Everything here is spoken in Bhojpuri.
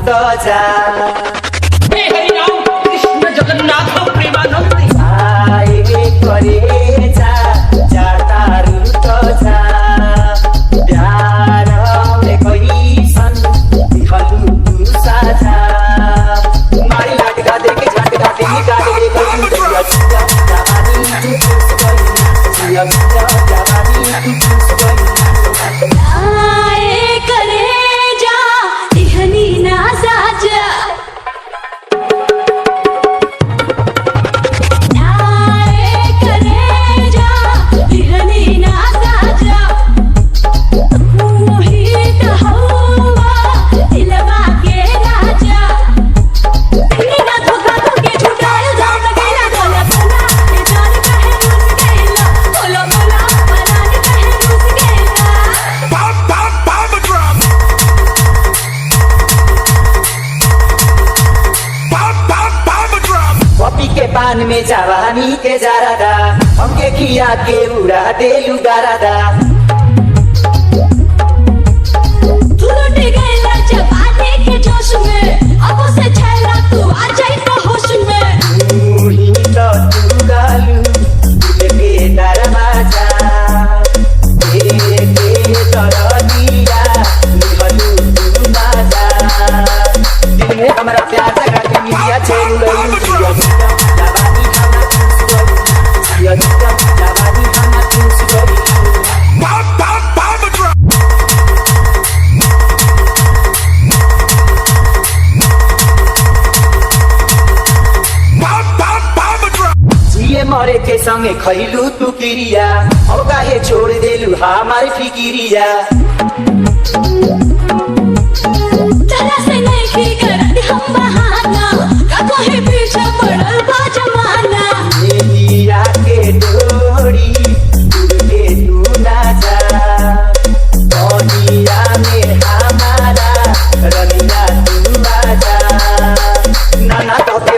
तो जा हे हरि राम कृष्ण जगन्नाथ प्रेमानंद आए करे जाता तो जा प्यार में कोई सन दिखलू तू साजा मारी लाटका देके झटका दे निकाले कोई जवानी आए करे जा इहनी ना साजा आए करे जा इहनी ना साजा मोहित हवा दिलवा के राजा बिना धोखा के झूठाल जाम गेला बोला बोला ये जान कहे रुस गेला बोला बोला मनान कहे रुस गेला Bomba drop. Bomba drop. पपी के पान में जवानी के जारादा हमके खिया के उड़ा देलू गारादा तू लुट गईला जवानी के जोश में अब से छैला तू आ जाई तो होश में तू ही तो तू गालू दिल के दरवाजा तेरे के दरदिया निकलू तू ना जा दिल में हमारा प्यार जगा के मिलिया छेड़ू रही जवानी हमारा खुश करी जवानी हमारा खुश करी Bomba drop. Bomba drop. जिए मरे के संगे खैलू तू किरिया अब काहे छोड़ देलू हमारी फिकिरिया तरह से नहीं की करत हम बहाना कतो है पीछे पड़ल बा जमाना मेरिया के डोरी उड़ के तू ना जा दुनिया में हमारा रनिया तू आजा नाना तो के